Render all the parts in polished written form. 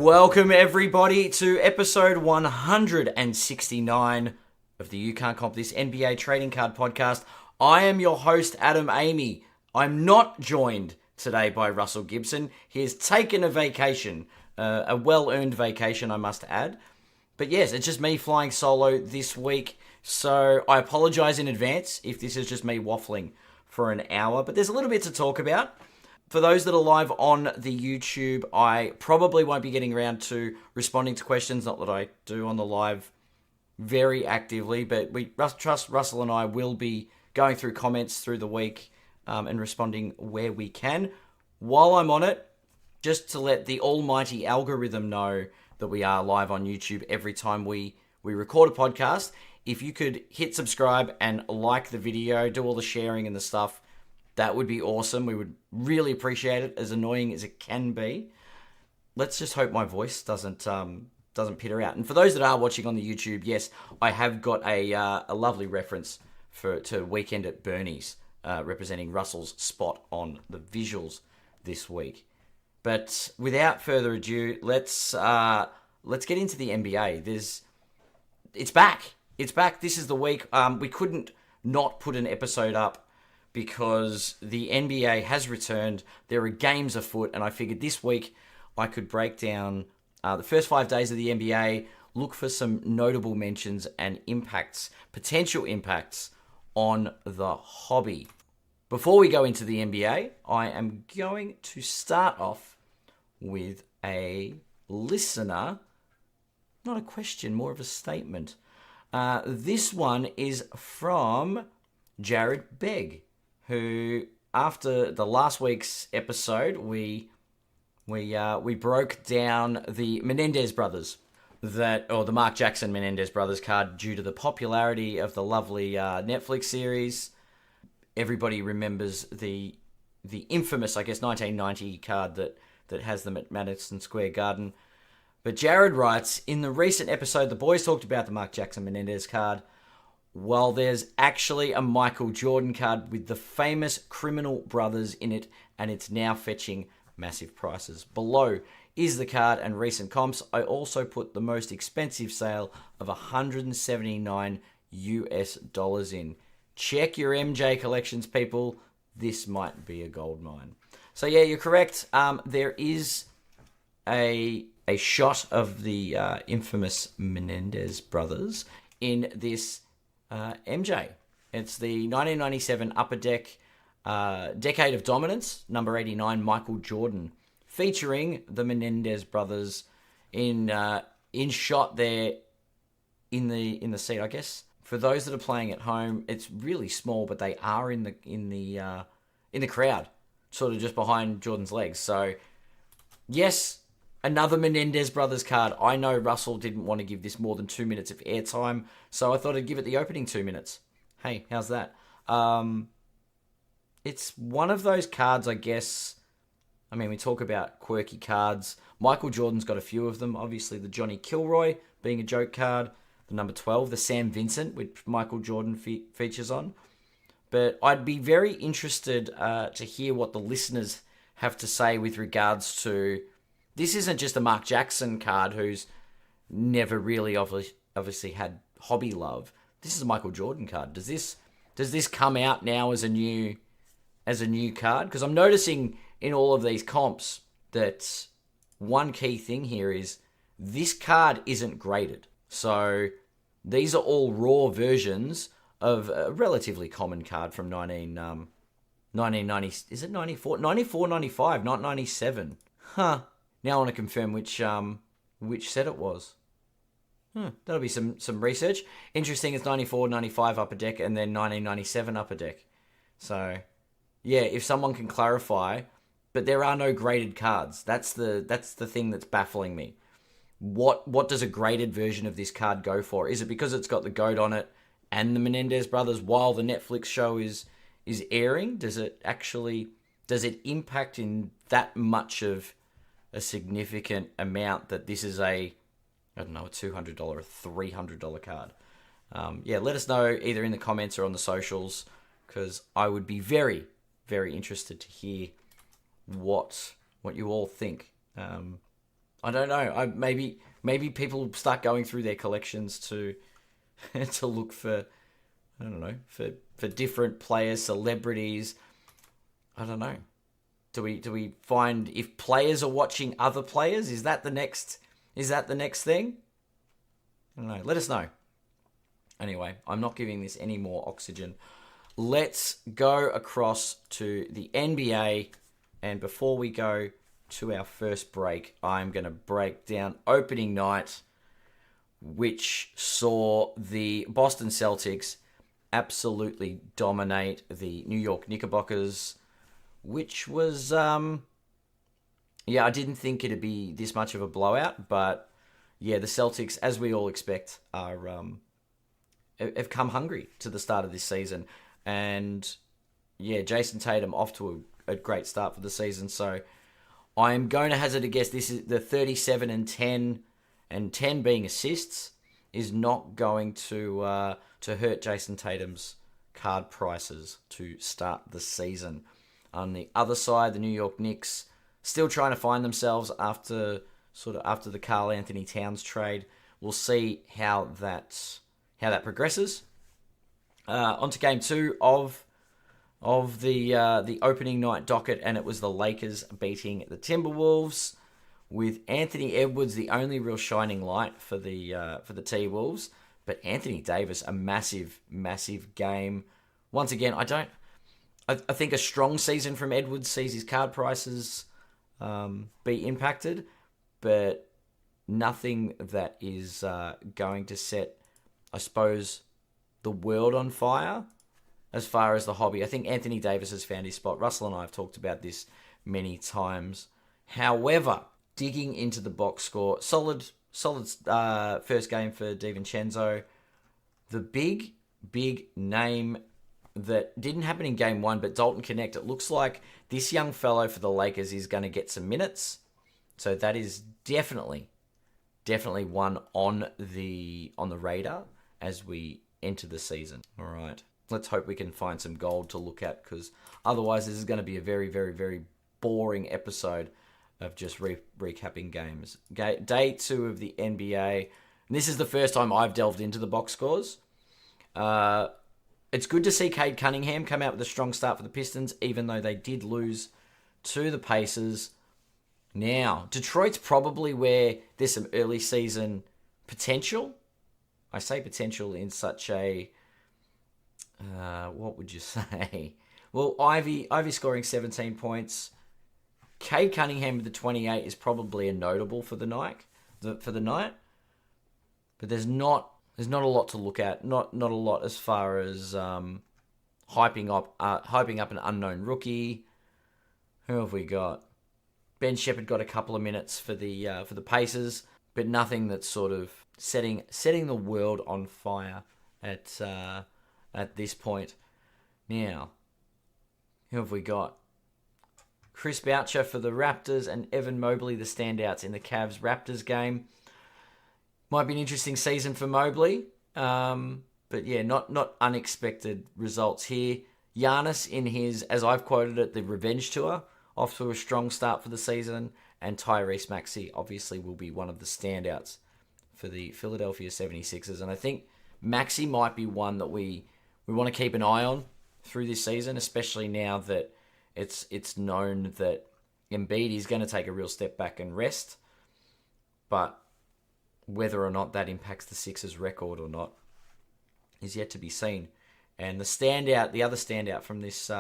Welcome everybody to episode 169 of the You Can't Comp This NBA Trading Card Podcast. I am your host, Adam Amy. I'm not joined today by Russell Gibson. He has taken a vacation, a well-earned vacation, I must add. But yes, it's just me flying solo this week, so I apologize in advance if this is just me waffling for an hour, but there's a little bit to talk about. For those that are live on the YouTube, I probably won't be getting around to responding to questions, not that I do on the live very actively, but we trust Russell and I will be going through comments through the week and responding where we can. While I'm on it, just to let the almighty algorithm know that we are live on YouTube every time we record a podcast, if you could hit subscribe and like the video, do all the sharing and the stuff, that would be awesome. We would really appreciate it, as annoying as it can be. Let's just hope my voice doesn't peter out. And for those that are watching on the YouTube, yes, I have got a lovely reference to Weekend at Bernie's, representing Russell's spot on the visuals this week. But without further ado, let's get into the NBA. It's back. It's back. This is the week. We couldn't not put an episode up because the NBA has returned. There are games afoot, and I figured this week I could break down the first 5 days of the NBA, look for some notable mentions and impacts, potential impacts on the hobby. Before we go into the NBA, I am going to start off with a listener, not a question, more of a statement. This one is from Jared Begg, who, after the last week's episode, we broke down the Menendez Brothers, or the Mark Jackson Menendez Brothers card, due to the popularity of the lovely Netflix series. Everybody remembers the infamous, I guess, 1990 card that has them at Madison Square Garden. But Jared writes, in the recent episode, the boys talked about the Mark Jackson Menendez card. Well, there's actually a Michael Jordan card with the famous criminal brothers in it, and it's now fetching massive prices. Below is the card and recent comps. I also put the most expensive sale of $179 US in. Check your MJ collections, people. This might be a gold mine. So yeah, you're correct. There is a shot of the infamous Menendez brothers in this MJ. It's the 1997 Upper Deck Decade of Dominance, number 89, Michael Jordan, featuring the Menendez brothers in shot there in the seat. I guess for those that are playing at home, it's really small, but they are in the crowd, sort of just behind Jordan's legs. So yes, another Menendez Brothers card. I know Russell didn't want to give this more than 2 minutes of airtime, so I thought I'd give it the opening 2 minutes. Hey, how's that? It's one of those cards, I guess. I mean, we talk about quirky cards. Michael Jordan's got a few of them. Obviously, the Johnny Kilroy being a joke card. The number 12, the Sam Vincent, which Michael Jordan features on. But I'd be very interested to hear what the listeners have to say with regards to... This isn't just a Mark Jackson card who's never really obviously had hobby love. This is a Michael Jordan card. Does this come out now as a new card? Because I'm noticing in all of these comps that one key thing here is this card isn't graded. So these are all raw versions of a relatively common card from 1990. Is it 94? 94, 95, not 97. Huh. Now I want to confirm which set it was. That'll be some research. Interesting, it's 94, 95 Upper Deck, and then 1997 Upper Deck. So, yeah, if someone can clarify, but there are no graded cards. That's the thing that's baffling me. What does a graded version of this card go for? Is it because it's got the GOAT on it and the Menendez brothers while the Netflix show is airing? Does it impact in that much of a significant amount that this is a $200 or $300 card? Let us know either in the comments or on the socials, because I would be very, very interested to hear what you all think. I don't know. Maybe people start going through their collections to to look for, I don't know, for different players, celebrities. I don't know. Do we find if players are watching other players? Is that the next thing? I don't know. Let us know. Anyway, I'm not giving this any more oxygen. Let's go across to the NBA. And before we go to our first break, I'm going to break down opening night, which saw the Boston Celtics absolutely dominate the New York Knickerbockers, which was, I didn't think it'd be this much of a blowout, but yeah, the Celtics, as we all expect, have come hungry to the start of this season. And yeah, Jason Tatum off to a great start for the season. So I'm going to hazard a guess this is the 37 and 10, and 10 being assists is not going to hurt Jason Tatum's card prices to start the season. On the other side, the New York Knicks still trying to find themselves after the Karl Anthony Towns trade. We'll see how that progresses. On to game 2 of the opening night docket, and it was the Lakers beating the Timberwolves, with Anthony Edwards the only real shining light for the T-Wolves. But Anthony Davis, a massive game. Once again, I think a strong season from Edwards sees his card prices be impacted, but nothing that is going to set, I suppose, the world on fire as far as the hobby. I think Anthony Davis has found his spot. Russell and I have talked about this many times. However, digging into the box score, solid first game for DiVincenzo. The big name that didn't happen in game 1, but Dalton Connect, it looks like this young fellow for the Lakers is going to get some minutes. So that is definitely one on the radar as we enter the season. All right. Let's hope we can find some gold to look at, because otherwise this is going to be a very, very, very boring episode of just recapping games. Day 2 of the NBA. And this is the first time I've delved into the box scores. It's good to see Cade Cunningham come out with a strong start for the Pistons, even though they did lose to the Pacers. Now, Detroit's probably where there's some early season potential. I say potential in such a... what would you say? Well, Ivy scoring 17 points. Cade Cunningham with the 28 is probably a notable for the night. But there's not a lot to look at. Not a lot as far as hyping up an unknown rookie. Who have we got? Ben Shepherd got a couple of minutes for the Pacers, but nothing that's sort of setting the world on fire at this point. Now, who have we got? Chris Boucher for the Raptors and Evan Mobley, the standouts in the Cavs-Raptors game. Might be an interesting season for Mobley. But yeah, not unexpected results here. Giannis in his, as I've quoted it, the revenge tour, off to a strong start for the season. And Tyrese Maxey obviously will be one of the standouts for the Philadelphia 76ers. And I think Maxey might be one that we want to keep an eye on through this season, especially now that it's known that Embiid is going to take a real step back and rest. But whether or not that impacts the Sixers' record or not is yet to be seen. And the other standout from this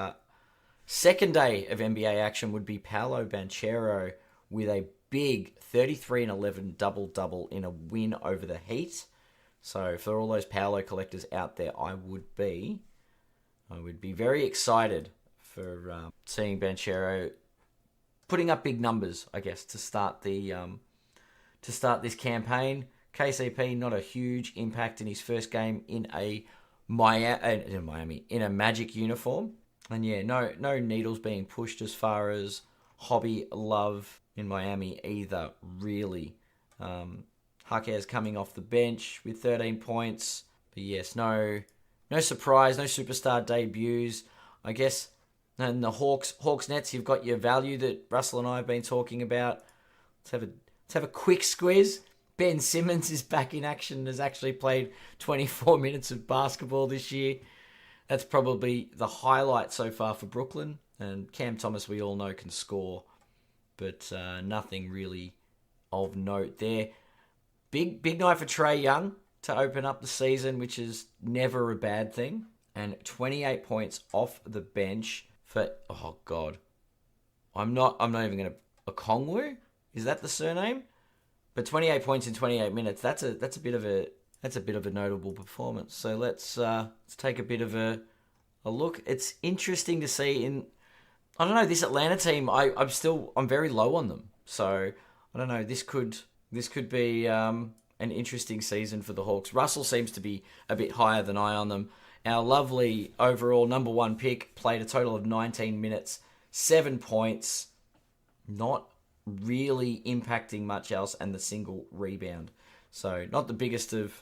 second day of NBA action would be Paolo Banchero with a big 33 and 11 double-double in a win over the Heat. So for all those Paolo collectors out there, I would be very excited for seeing Banchero putting up big numbers, I guess, to start this campaign. KCP, not a huge impact in his first game in a Magic uniform. And yeah, no needles being pushed as far as hobby love in Miami either, really. Jaquez coming off the bench with 13 points. But yes, no surprise, no superstar debuts. I guess, and the Hawks Nets, you've got your value that Russell and I have been talking about. Let's Let's have a quick squeeze. Ben Simmons is back in action, has actually played 24 minutes of basketball this year. That's probably the highlight so far for Brooklyn. And Cam Thomas, we all know, can score, but nothing really of note there. Big night for Trae Young to open up the season, which is never a bad thing. And 28 points off the bench for, oh God, I'm not even going to, Okongwu? Is that the surname? But 28 points in 28 minutes, that's a bit of a notable performance. So let's take a bit of a look. It's interesting to see I don't know, this Atlanta team, I'm very low on them. So I don't know, this could be an interesting season for the Hawks. Russell seems to be a bit higher than I on them. Our lovely overall number one pick played a total of 19 minutes, 7 points, not really impacting much else, and the single rebound. So not the biggest of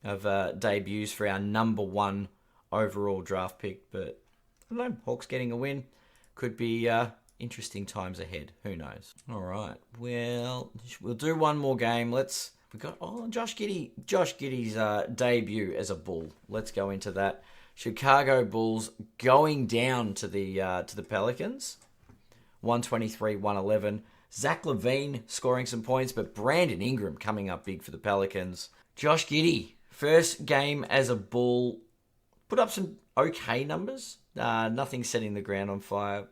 debuts for our number one overall draft pick, but I don't know, Hawks getting a win. Could be interesting times ahead. Who knows? All right. Well, we'll do one more game. We got Josh Giddey's debut as a Bull. Let's go into that. Chicago Bulls going down to the Pelicans. 123-111. Zach LaVine scoring some points, but Brandon Ingram coming up big for the Pelicans. Josh Giddey, first game as a Bull, put up some okay numbers. Nothing setting the ground on fire.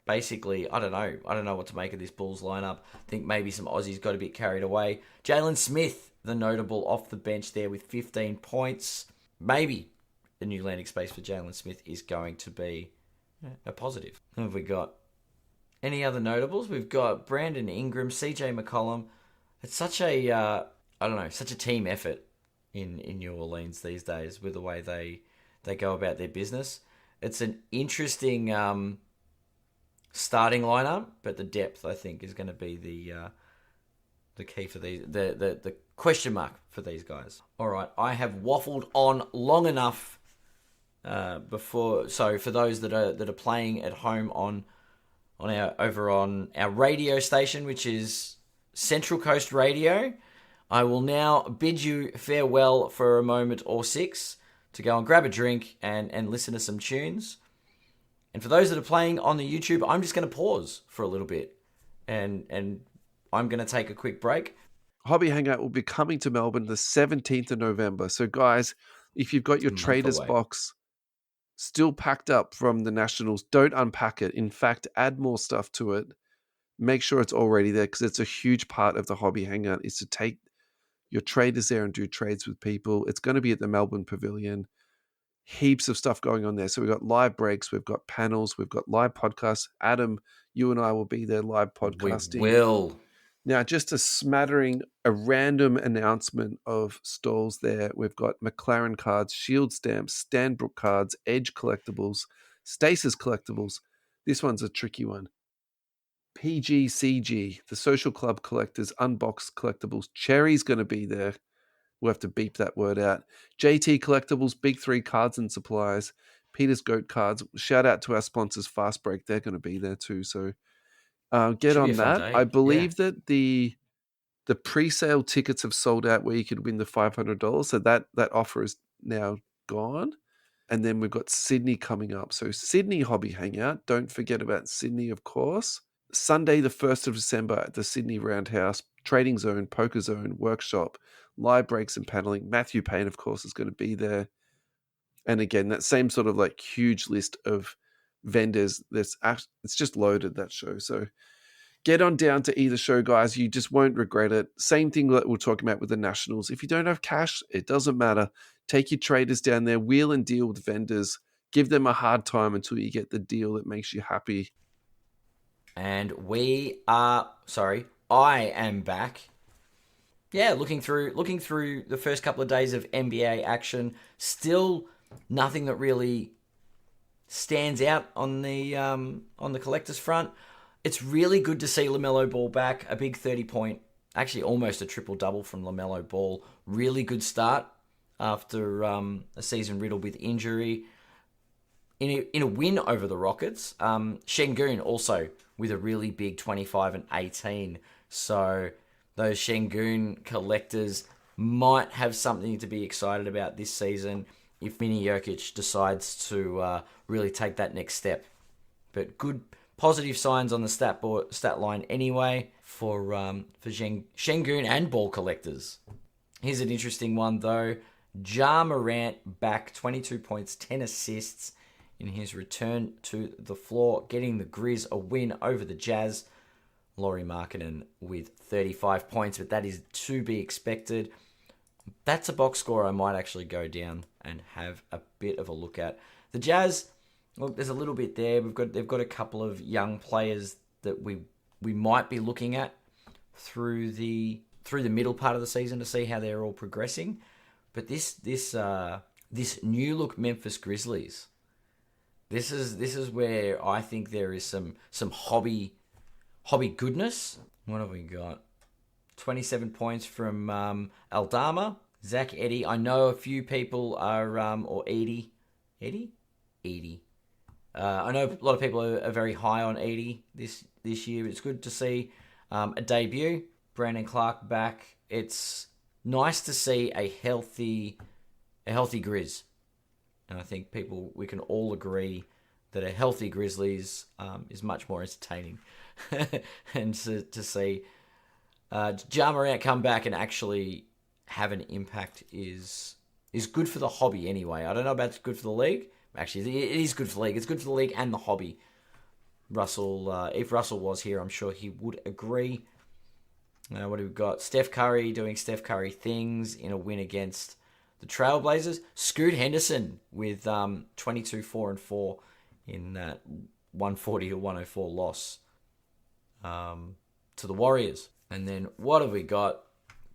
Basically, I don't know what to make of this Bulls lineup. I think maybe some Aussies got a bit carried away. Jalen Smith, the notable off the bench there with 15 points. Maybe the new landing space for Jalen Smith is going to be a positive. Who have we got? Any other notables? We've got Brandon Ingram, CJ McCollum. It's such a team effort in New Orleans these days with the way they go about their business. It's an interesting starting lineup, but the depth, I think, is going to be the key for the question mark for these guys. All right, I have waffled on long enough before. So for those that are playing at home on our radio station, which is Central Coast Radio, I will now bid you farewell for a moment or six to go and grab a drink and listen to some tunes. And for those that are playing on the YouTube, I'm just going to pause for a little bit and I'm going to take a quick break. Hobby Hangout will be coming to Melbourne the 17th of November. So guys, if you've got your Traders box still packed up from the Nationals, don't unpack it. In fact, add more stuff to it. Make sure it's already there, because it's a huge part of the Hobby Hangout is to take your traders there and do trades with people. It's going to be at the Melbourne Pavilion. Heaps of stuff going on there. So we've got live breaks, we've got panels, we've got live podcasts. Adam, you and I will be there live podcasting. We will. Now, just a random announcement of stalls there. We've got McLaren cards, Shield stamps, Stanbrook cards, Edge collectibles, Stasis collectibles. This one's a tricky one. PGCG, the Social Club Collectors, Unboxed Collectibles. Cherry's going to be there. We'll have to beep that word out. JT Collectibles, Big Three Cards and Supplies, Peter's Goat Cards. Shout out to our sponsors, Fast Break. They're going to be there too. So get on that. I believe that the pre-sale tickets have sold out where you could win the $500. So that offer is now gone. And then we've got Sydney coming up. So Sydney Hobby Hangout. Don't forget about Sydney, of course. Sunday, the 1st of December at the Sydney Roundhouse, Trading Zone, Poker Zone, Workshop, live breaks and paneling. Matthew Payne, of course, is going to be there. And again, that same sort of like huge list of vendors. It's just loaded, that show. So get on down to either show, guys. You just won't regret it. Same thing that we're talking about with the Nationals. If you don't have cash, it doesn't matter. Take your traders down there, wheel and deal with vendors. Give them a hard time until you get the deal that makes you happy. And I am back. Yeah, looking through the first couple of days of NBA action. Still nothing that really stands out on the collectors front. It's really good to see LaMelo Ball back. A big 30-point, actually almost a triple-double from LaMelo Ball. Really good start after a season riddled with injury. In a win over the Rockets, Şengün also with a really big 25 and 18. So those Şengün collectors might have something to be excited about this season if Mini Jokic decides to really take that next step. But good positive signs on the stat line anyway for Şengün and ball collectors. Here's an interesting one though. Ja Morant back, 22 points, 10 assists in his return to the floor, getting the Grizz a win over the Jazz. Lauri Markkanen with 35 points, but that is to be expected. That's a box score I might actually go down and have a bit of a look at. The Jazz, well, there's a little bit there. They've got a couple of young players that we might be looking at through the middle part of the season to see how they're all progressing. But this new look Memphis Grizzlies, this is where I think there is some hobby goodness. What have we got? 27 points from Aldama. Zach Edey. I know a few people are, or Edey. Edey. I know a lot of people are very high on Edey this year. It's good to see a debut. Brandon Clark back. It's nice to see a healthy Grizz. And I think we can all agree that a healthy Grizzlies is much more entertaining. And to see Ja Morant come back and actually have an impact is good for the hobby anyway. I don't know about it's good for the league. Actually, it is good for the league. It's good for the league and the hobby. Russell, if Russell was here, I'm sure he would agree. What have we got? Steph Curry doing Steph Curry things in a win against the Trailblazers. Scoot Henderson with 22, 4 and 4 in that 140-104 loss to the Warriors. And then what have we got?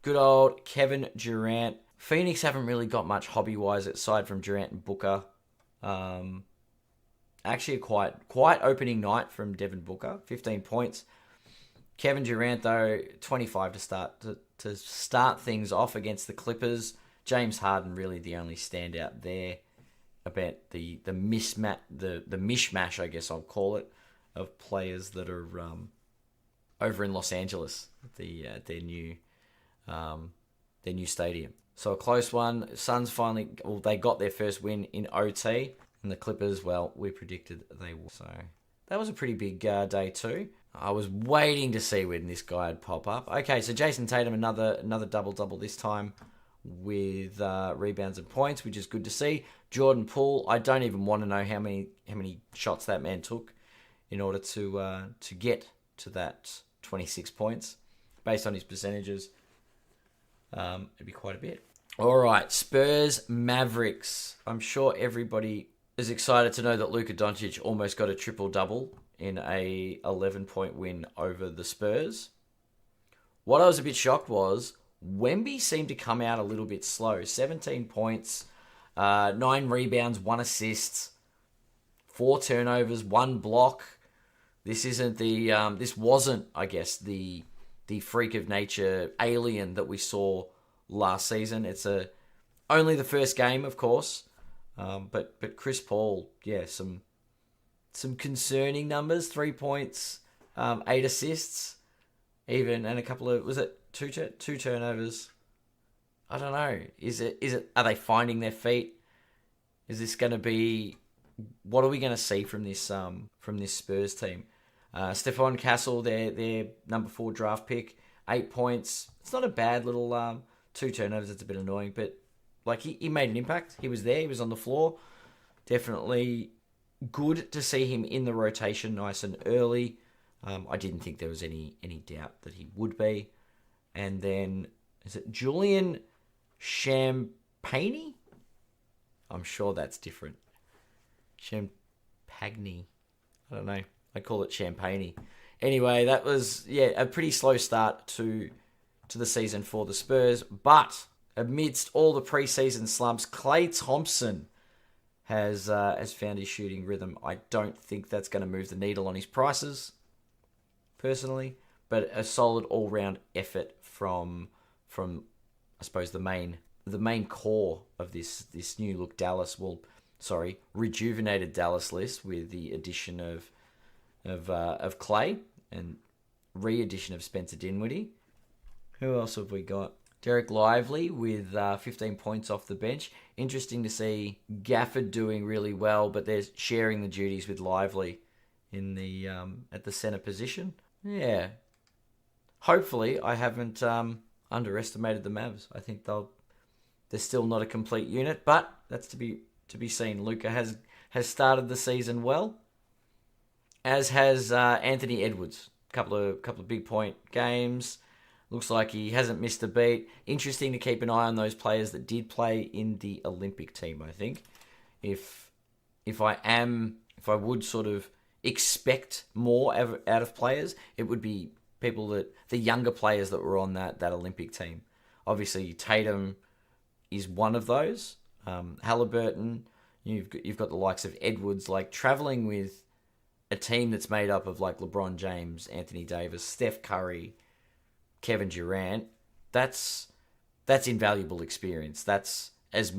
Good old Kevin Durant. Phoenix haven't really got much hobby-wise aside from Durant and Booker. Actually, a quiet opening night from Devin Booker. 15 points. Kevin Durant, though, 25 to start things off against the Clippers. James Harden really the only standout there. About the mishmash, I guess I'll call it, of players that are over in Los Angeles, their new stadium. So a close one. Suns they got their first win in OT, and the Clippers, well, we predicted they would. So that was a pretty big day too. I was waiting to see when this guy would pop up. Okay, so Jason Tatum, another double-double this time with rebounds and points, which is good to see. Jordan Poole, I don't even want to know how many shots that man took in order to get to that 26 points. Based on his percentages, it'd be quite a bit. All right, Spurs Mavericks. I'm sure everybody is excited to know that Luka Doncic almost got a triple-double in a 11-point win over the Spurs. What I was a bit shocked was Wemby seemed to come out a little bit slow. 17 points, 9 rebounds, 1 assist, 4 turnovers, 1 block. This wasn't, I guess, the freak of nature alien that we saw last season. It's only the first game, of course. But Chris Paul, yeah, some concerning numbers. 3 points, 8 assists, even, and a couple of, was it two turnovers? I don't know. Is it? Are they finding their feet? Is this going to be? What are we going to see from this Spurs team? Stephon Castle, their number 4 draft pick, 8 points. It's not a bad little 2 turnovers. It's a bit annoying, but like he made an impact. He was there. He was on the floor. Definitely good to see him in the rotation nice and early. I didn't think there was any doubt that he would be. And then, is it Julian Champagny? I'm sure that's different. Champagny. I don't know. I call it Champagny. Anyway, that was, a pretty slow start to the season for the Spurs. But amidst all the preseason slumps, Klay Thompson has found his shooting rhythm. I don't think that's going to move the needle on his prices, personally, but a solid all-round effort from I suppose the main core of this new look Dallas, rejuvenated Dallas list with the addition of of Clay and re-edition of Spencer Dinwiddie. Who else have we got? Derek Lively with 15 points off the bench. Interesting to see Gafford doing really well, but they're sharing the duties with Lively in the at the center position. Yeah. Hopefully, I haven't underestimated the Mavs. I think they're still not a complete unit, but that's to be seen. Luka has started the season well, as has Anthony Edwards. Couple of big point games. Looks like he hasn't missed a beat. Interesting to keep an eye on those players that did play in the Olympic team, I think. If I would sort of expect more out of players, it would be the younger players that were on that Olympic team. Obviously, Tatum is one of those. Halliburton, you've got the likes of Edwards, like traveling with a team that's made up of like LeBron James, Anthony Davis, Steph Curry, Kevin Durant. That's invaluable experience. That's as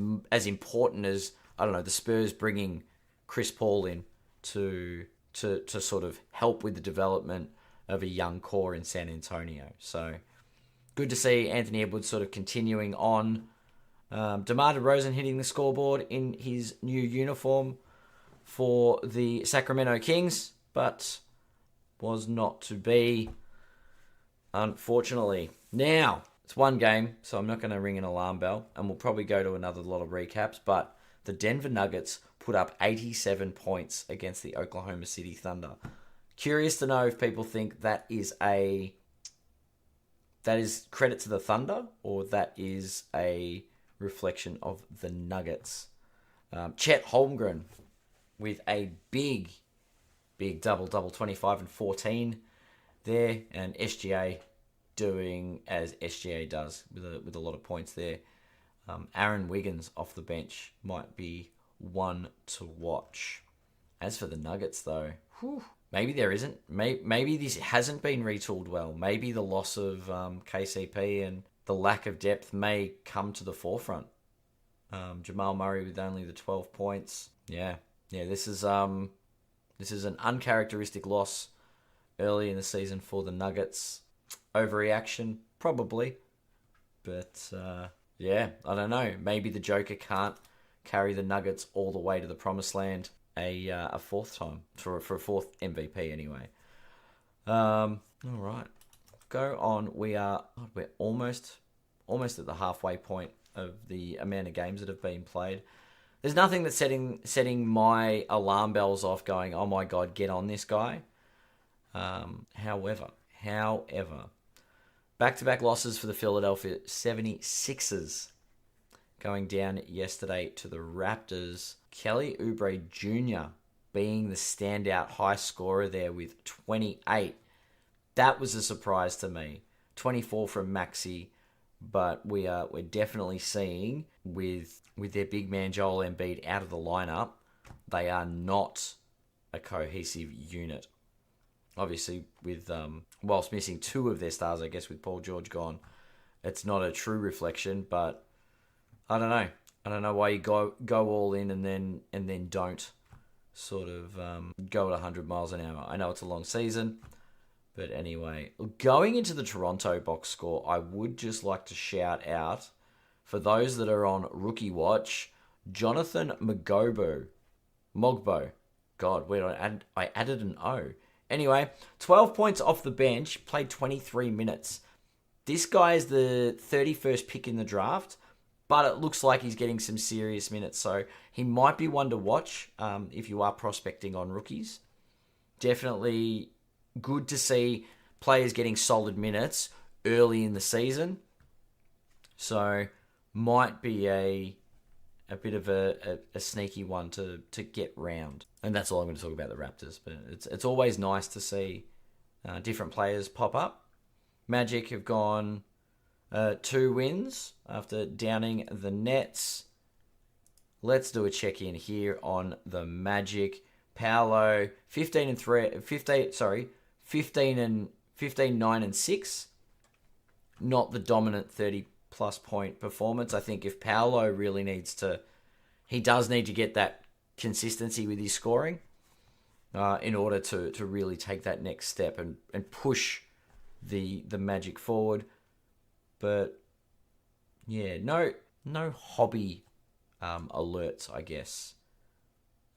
important as, I don't know, the Spurs bringing Chris Paul in to sort of help with the development of a young core in San Antonio. So good to see Anthony Edwards sort of continuing on. DeMar DeRozan hitting the scoreboard in his new uniform for the Sacramento Kings, but was not to be, unfortunately. Now, it's one game, so I'm not going to ring an alarm bell, and we'll probably go to another lot of recaps, but the Denver Nuggets put up 87 points against the Oklahoma City Thunder. Curious to know if people think that is credit to the Thunder, or that is a reflection of the Nuggets. Chet Holmgren with a big double, 25 and 14 there, and SGA doing as SGA does with a lot of points there. Aaron Wiggins off the bench might be one to watch. As for the Nuggets, though, maybe there isn't. Maybe this hasn't been retooled well. Maybe the loss of KCP and the lack of depth may come to the forefront. Jamal Murray with only the 12 points. Yeah. This is an uncharacteristic loss early in the season for the Nuggets. Overreaction, probably. But, I don't know. Maybe the Joker can't carry the Nuggets all the way to the promised land a fourth time. For a fourth MVP, anyway. All right. Go on. We're almost at the halfway point of the amount of games that have been played. There's nothing that's setting my alarm bells off going, oh my God, get on this guy. However, back-to-back losses for the Philadelphia 76ers going down yesterday to the Raptors. Kelly Oubre Jr. being the standout high scorer there with 28. That was a surprise to me. 24 from Maxey, but we're definitely seeing with their big man Joel Embiid out of the lineup, they are not a cohesive unit. Obviously, with whilst missing two of their stars, I guess with Paul George gone, it's not a true reflection. But I don't know. I don't know why you go all in and then don't sort of go at 100 miles an hour. I know it's a long season. But anyway, going into the Toronto box score, I would just like to shout out, for those that are on Rookie Watch, Jonathan Mogbo. God, I added an O. Anyway, 12 points off the bench, played 23 minutes. This guy is the 31st pick in the draft, but it looks like he's getting some serious minutes, so he might be one to watch if you are prospecting on rookies. Definitely good to see players getting solid minutes early in the season. So might be a bit of a sneaky one to get round. And that's all I'm going to talk about the Raptors. But it's always nice to see different players pop up. Magic have gone 2 wins after downing the Nets. Let's do a check-in here on the Magic. Paolo, 15, 9 and 6. Not the dominant 30-plus point performance. I think if Paolo really he does need to get that consistency with his scoring. in order to really take that next step and push the Magic forward. But yeah, no hobby alerts, I guess,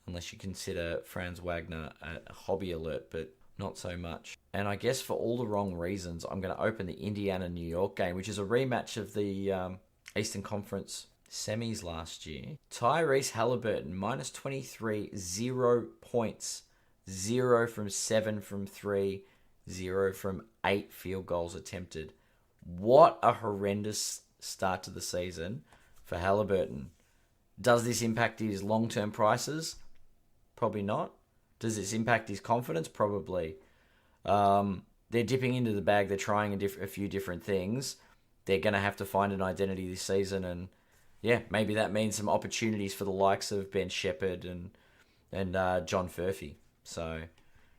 unless you consider Franz Wagner a hobby alert, but not so much. And I guess for all the wrong reasons, I'm going to open the Indiana-New York game, which is a rematch of the Eastern Conference semis last year. Tyrese Halliburton, minus 23, 0 points. 0 from 7 from 3, 0 from 8 field goals attempted. What a horrendous start to the season for Halliburton. Does this impact his long-term prices? Probably not. Does this impact his confidence? Probably. They're dipping into the bag. They're trying a few different things. They're going to have to find an identity this season. And yeah, maybe that means some opportunities for the likes of Ben Shepherd and John Furphy. So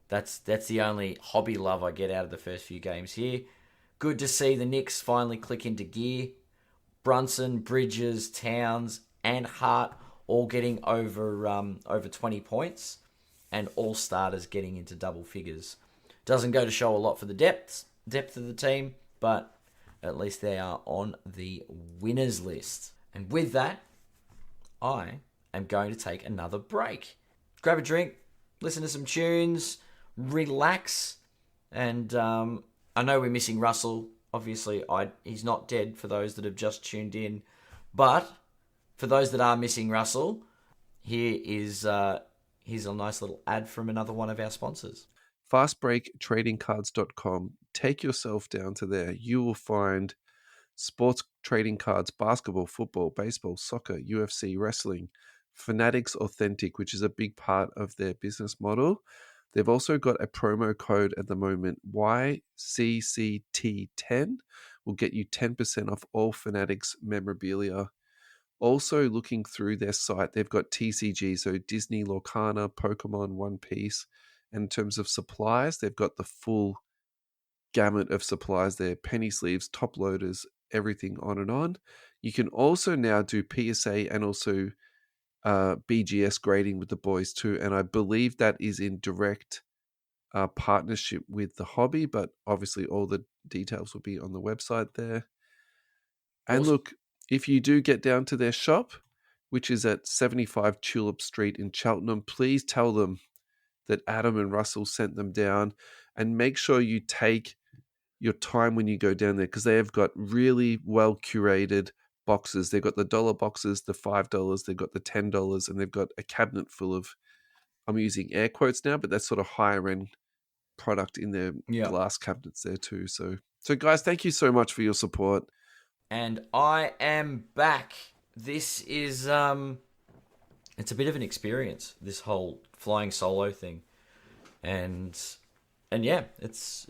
that's the only hobby love I get out of the first few games here. Good to see the Knicks finally click into gear. Brunson, Bridges, Towns, and Hart all getting over 20 points, and all starters getting into double figures. Doesn't go to show a lot for the depth of the team, but at least they are on the winners list. And with that, I am going to take another break. Grab a drink, listen to some tunes, relax, and I know we're missing Russell. Obviously, he's not dead for those that have just tuned in. But for those that are missing Russell, here's a nice little ad from another one of our sponsors. FastBreakTradingCards.com. Take yourself down to there. You will find sports trading cards, basketball, football, baseball, soccer, UFC, wrestling, Fanatics Authentic, which is a big part of their business model. They've also got a promo code at the moment, YCCT10, will get you 10% off all Fanatics memorabilia. Also looking through their site, they've got TCG, so Disney, Lorcana, Pokemon, One Piece. And in terms of supplies, they've got the full gamut of supplies there, penny sleeves, top loaders, everything on and on. You can also now do PSA and also BGS grading with the boys too, and I believe that is in direct partnership with the hobby, but obviously all the details will be on the website there. And Awesome. look, if you do get down to their shop, which is at 75 Tulip Street in Cheltenham, please tell them that Adam and Russell sent them down, and make sure you take your time when you go down there, because they have got really well curated boxes. They've got the $1 boxes, the $5, they've got the $10, and they've got a cabinet full of, I'm using air quotes now, but that's sort of higher end product in their glass cabinets there too. So guys, thank you so much for your support. And I am back. This is it's a bit of an experience, this whole flying solo thing. And yeah, it's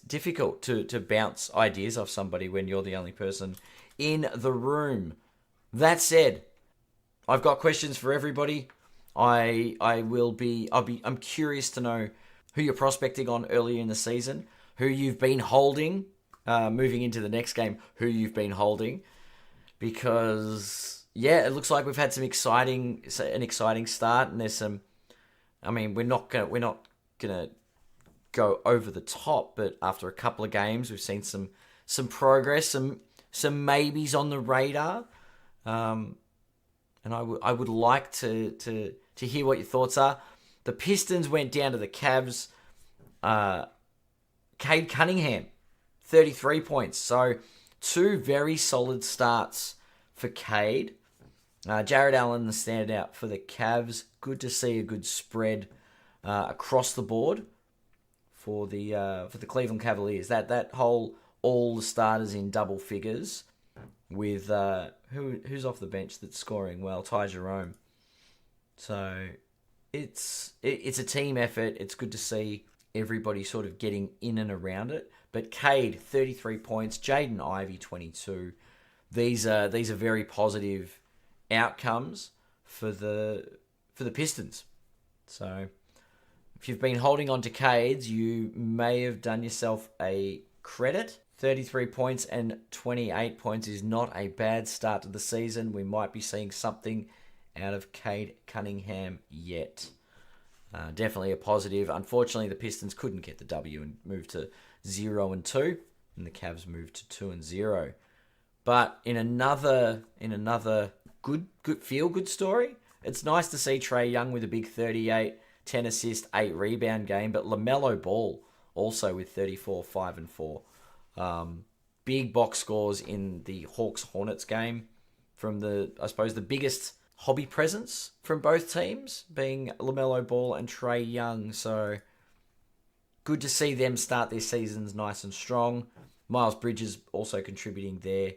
difficult to bounce ideas off somebody when you're the only person in the room. That said, I've got questions for everybody. I'm curious to know who you're prospecting on earlier in the season, who you've been holding, moving into the next game, who you've been holding, because yeah, it looks like we've had an exciting start, and there's some. I mean, we're not gonna go over the top, but after a couple of games, we've seen some progress, some maybes on the radar, and I would like to hear what your thoughts are. The Pistons went down to the Cavs. Cade Cunningham, 33 points. So 2 very solid starts for Cade. Jared Allen, the standout for the Cavs. Good to see a good spread across the board for the Cleveland Cavaliers. That whole all the starters in double figures with who's off the bench that's scoring well, Ty Jerome. So it's a team effort. It's good to see everybody sort of getting in and around it. But Cade, 33 points, Jaden Ivey, 22. These are very positive outcomes for the Pistons. So if you've been holding on to Cades, you may have done yourself a credit. 33 points and 28 points is not a bad start to the season. We might be seeing something out of Cade Cunningham yet. Definitely a positive. Unfortunately, the Pistons couldn't get the W and moved to 0-2, and the Cavs moved to 2-0. But in another good feel good story, it's nice to see Trae Young with a big 38, 10 assist, 8 rebound game, but LaMelo Ball also with 34, 5 and 4. Big box scores in the Hawks Hornets game from the biggest hobby presence from both teams being LaMelo Ball and Trae Young. So good to see them start their seasons nice and strong. Miles Bridges also contributing there.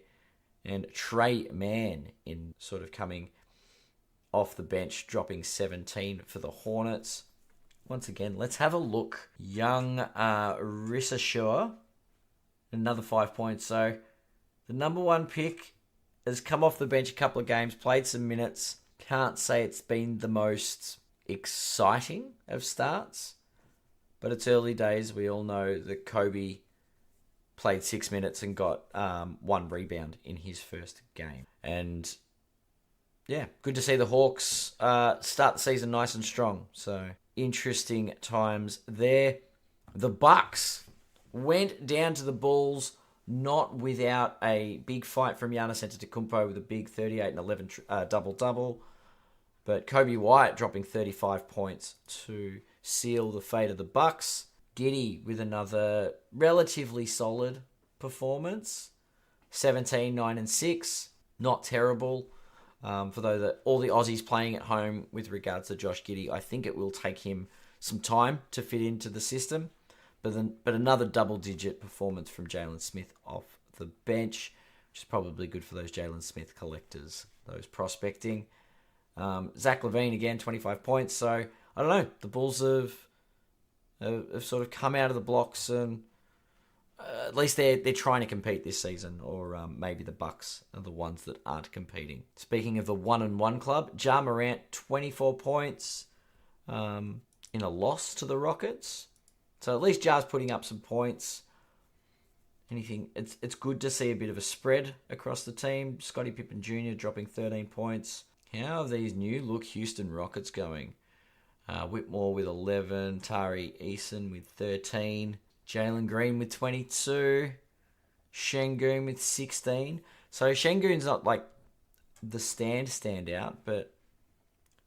And Trey Mann in sort of coming off the bench, dropping 17 for the Hornets. Once again, let's have a look. Young Rissashua, another 5 points. So the number one pick has come off the bench a couple of games, played some minutes. Can't say it's been the most exciting of starts, but it's early days. We all know that Kobe played 6 minutes and got 1 rebound in his first game. And yeah, good to see the Hawks start the season nice and strong. So interesting times there. The Bucks went down to the Bulls, not without a big fight from Giannis Antetokounmpo with a big 38 and 11 double-double. But Kobe White dropping 35 points to seal the fate of the Bucks. Giddey with another relatively solid performance. 17, 9 and 6. Not terrible. For all the Aussies playing at home with regards to Josh Giddey, I think it will take him some time to fit into the system. But another double-digit performance from Jalen Smith off the bench, which is probably good for those Jalen Smith collectors, those prospecting. Zach LaVine again, 25 points. So I don't know. The Bulls have sort of come out of the blocks, and at least they're trying to compete this season. Or maybe the Bucks are the ones that aren't competing. Speaking of the 1-1 club, Ja Morant, 24 points in a loss to the Rockets. So at least Ja's putting up some points. It's good to see a bit of a spread across the team. Scottie Pippen Jr. dropping 13 points. How are these new look Houston Rockets going? Whitmore with 11, Tari Eason with 13, Jalen Green with 22, Şengün with 16. So Şengün's not like the standout, but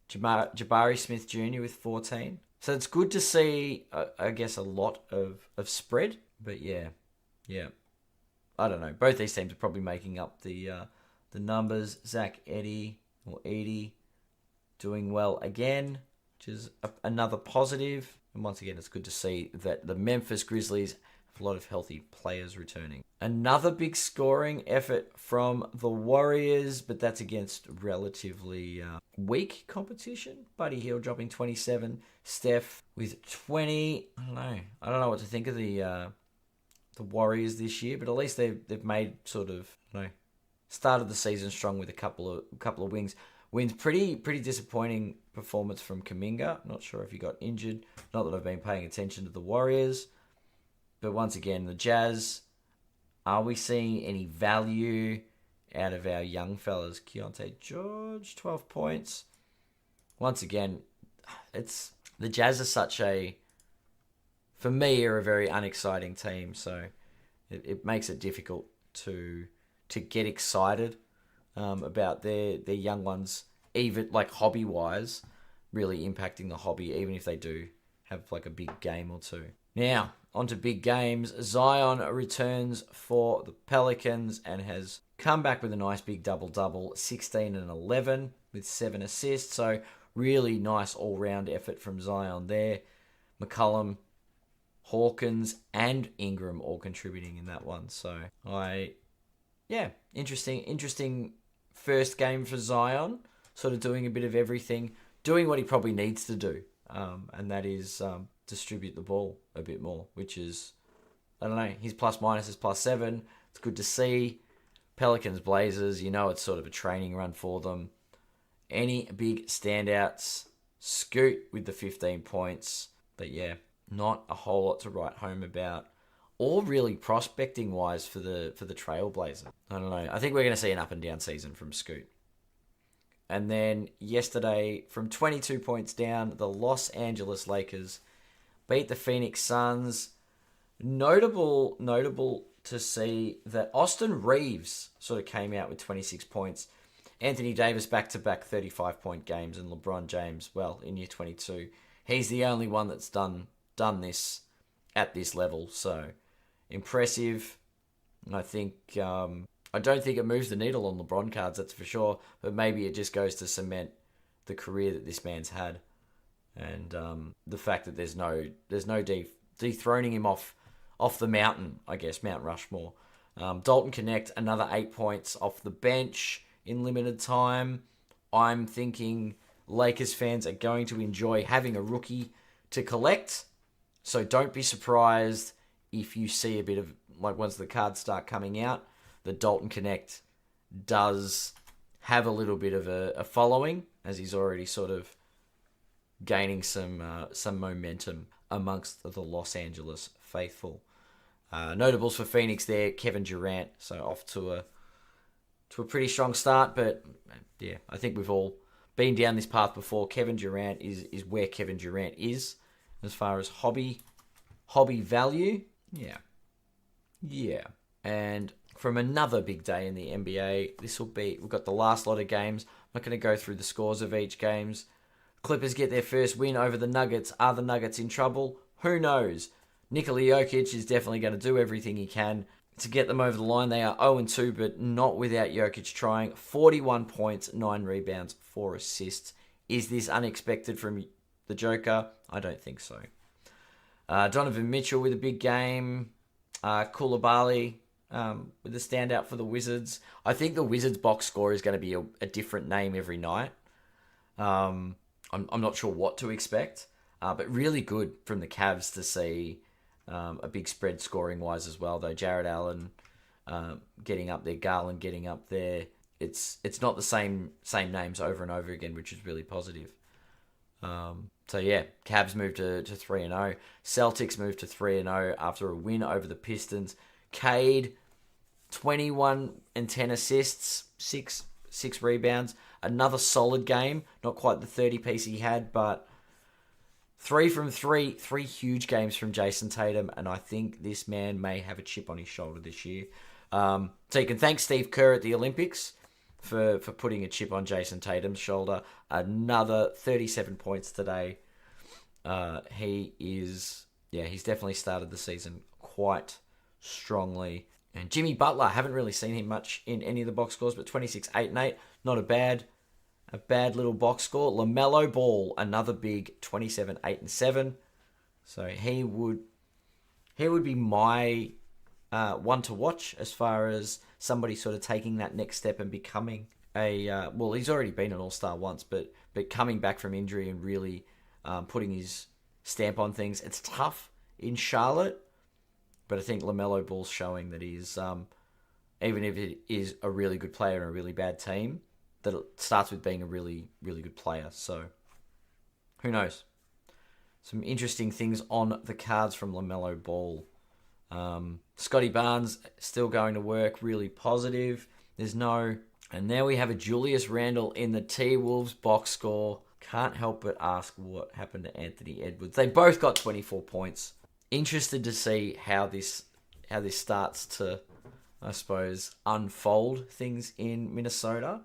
Jabari Smith Jr. with 14. So it's good to see, I guess, a lot of spread. But yeah. I don't know. Both these teams are probably making up the numbers. Zach Edey doing well again, which is another positive. And once again, it's good to see that the Memphis Grizzlies have a lot of healthy players returning. Another big scoring effort from the Warriors, but that's against relatively weak competition. Buddy Hield dropping 27. Steph with 20. I don't know what to think of the Warriors this year, but at least they've made sort of started the season strong with a couple of wins. Pretty disappointing performance from Kuminga. Not sure if he got injured. Not that I've been paying attention to the Warriors, but once again, the Jazz. Are we seeing any value out of our young fellas? Keontae George, 12 points. Once again, the Jazz are for me, are a very unexciting team, so it makes it difficult to get excited about their young ones, even like hobby-wise, really impacting the hobby, even if they do have like a big game or two. Now, on to big games. Zion returns for the Pelicans and has come back with a nice big double-double, 16 and 11 with 7 assists. So really nice all-round effort from Zion there. McCollum, Hawkins, and Ingram all contributing in that one. So interesting first game for Zion, sort of doing a bit of everything, doing what he probably needs to do, and that is distribute the ball a bit more, which is, I don't know, his plus minus is +7. It's good to see. Pelicans, Blazers, it's sort of a training run for them. Any big standouts? Scoot with the 15 points, but yeah, not a whole lot to write home about, or really prospecting wise for the Trailblazer. I don't know. I think we're going to see an up and down season from Scoot. And then yesterday, from 22 points down, the Los Angeles Lakers beat the Phoenix Suns. Notable to see that Austin Reeves sort of came out with 26 points. Anthony Davis back-to-back 35-point games, and LeBron James, well, in year 22. He's the only one that's done this at this level, so impressive. I think I don't think it moves the needle on LeBron cards, that's for sure, but maybe it just goes to cement the career that this man's had, and the fact that there's no dethroning him off the mountain, I guess, Mount Rushmore. Dalton Connect, another 8 points off the bench in limited time. I'm thinking Lakers fans are going to enjoy having a rookie to collect, so don't be surprised if you see a bit of, like, once the cards start coming out, the Dalton Connect does have a little bit of a following, as he's already sort of gaining some momentum amongst the Los Angeles faithful. Notables for Phoenix there, Kevin Durant, so off to a pretty strong start, but yeah, I think we've all been down this path before. Kevin Durant is where Kevin Durant is as far as hobby value. Yeah. And from another big day in the NBA, we've got the last lot of games. I'm not going to go through the scores of each games. Clippers get their first win over the Nuggets. Are the Nuggets in trouble? Who knows? Nikola Jokic is definitely going to do everything he can to get them over the line. They are 0-2, but not without Jokic trying. 41 points, 9 rebounds, 4 assists. Is this unexpected from the Joker? I don't think so. Donovan Mitchell with a big game. Koulibaly with the standout for the Wizards. I think the Wizards box score is going to be a different name every night. I'm not sure what to expect, but really good from the Cavs to see a big spread scoring-wise as well, though. Jared Allen getting up there, Garland getting up there. It's not the same names over and over again, which is really positive. So yeah, Cavs moved to 3-0. Celtics moved to 3-0 after a win over the Pistons. Cade, 21 and 10 assists, six rebounds. Another solid game. Not quite the 30-piece he had, but 3 from 3. 3 huge games from Jason Tatum, and I think this man may have a chip on his shoulder this year. So you can thank Steve Kerr at the Olympics for putting a chip on Jason Tatum's shoulder. Another 37 points today. He's definitely started the season quite strongly. And Jimmy Butler, haven't really seen him much in any of the box scores, but 26, 8, and 8. Not a bad little box score. LaMelo Ball, another big 27, 8, and 7. So he would be my one to watch as far as somebody sort of taking that next step and becoming he's already been an all-star once, but coming back from injury and really putting his stamp on things. It's tough in Charlotte, but I think LaMelo Ball's showing that he's, even if it is a really good player and a really bad team, that it starts with being a really, really good player. So, who knows? Some interesting things on the cards from LaMelo Ball. Scotty Barnes still going to work, really positive. And there we have a Julius Randle in the T-Wolves box score. Can't help but ask what happened to Anthony Edwards. They both got 24 points. Interested to see how this starts to, I suppose, unfold things in Minnesota.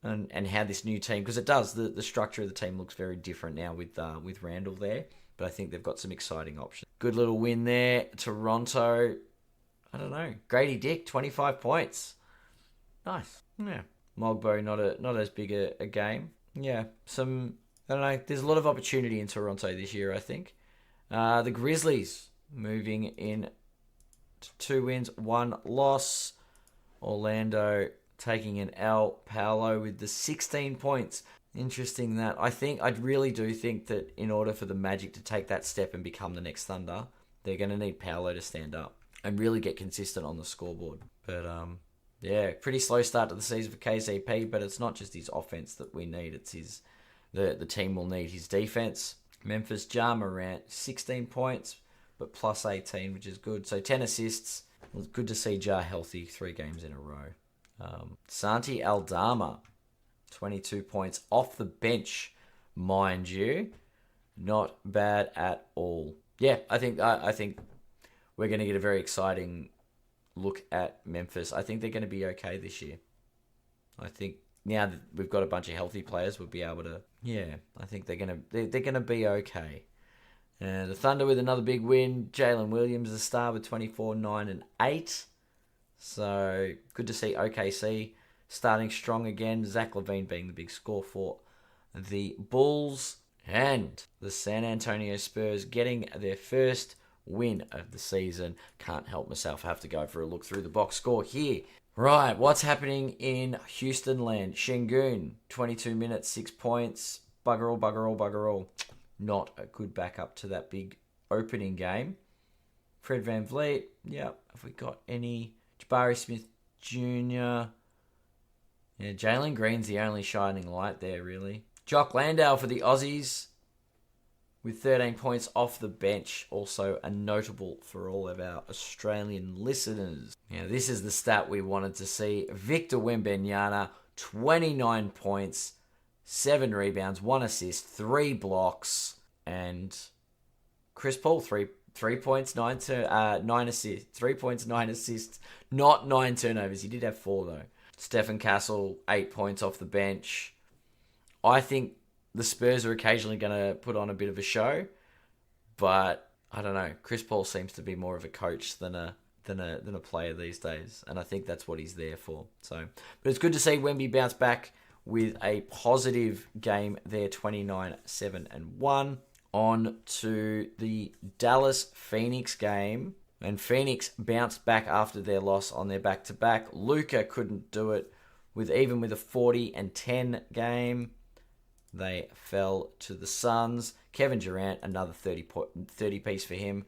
And how this new team, because it does, the structure of the team looks very different now with Randall there. But I think they've got some exciting options. Good little win there. Toronto, I don't know. Grady Dick, 25 points. Nice. Yeah. Mogbo, not as big a game. Yeah. I don't know. There's a lot of opportunity in Toronto this year, I think. The Grizzlies moving in to 2 wins, 1 loss. Orlando taking an L. Paolo with the 16 points. Interesting that. I really do think that in order for the Magic to take that step and become the next Thunder, they're going to need Paolo to stand up and really get consistent on the scoreboard. But pretty slow start to the season for KCP, but it's not just his offense that we need. It's the team will need his defense. Memphis, Ja Morant, 16 points, but plus 18, which is good. So 10 assists. It was good to see Ja healthy 3 games in a row. Santi Aldama, 22 points off the bench, mind you. Not bad at all. Yeah, I think we're going to get a very exciting look at Memphis. I think they're going to be okay this year. I think now that we've got a bunch of healthy players, we'll be able to. Yeah, I think they're gonna be okay. The Thunder with another big win. Jalen Williams the star with 24, 9, and 8. So good to see OKC starting strong again. Zach LaVine being the big score for the Bulls. And the San Antonio Spurs getting their first win of the season. Can't help myself. I have to go for a look through the box score here. Right, what's happening in Houston land? Şengün, 22 minutes, 6 points. Bugger all, bugger all, bugger all. Not a good backup to that big opening game. Fred VanVleet, yep. Have we got any? Jabari Smith Jr. Yeah, Jalen Green's the only shining light there, really. Jock Landale for the Aussies with 13 points off the bench. Also a notable for all of our Australian listeners. Now, this is the stat we wanted to see. Victor Wembanyama, 29 points, 7 rebounds, 1 assist, 3 blocks. And Chris Paul, 3 points, 9 assists. 3 points, 9 assists. Not 9 turnovers. He did have 4, though. Stephen Castle, 8 points off the bench. I think the Spurs are occasionally going to put on a bit of a show, but I don't know. Chris Paul seems to be more of a coach than a player these days, and I think that's what he's there for. So, but it's good to see Wemby bounce back with a positive game there, 29, 7, and 1. On to the Dallas-Phoenix game, and Phoenix bounced back after their loss on their back-to-back. Luka couldn't do it even with a 40 and 10 game. They fell to the Suns. Kevin Durant, another 30 piece for him.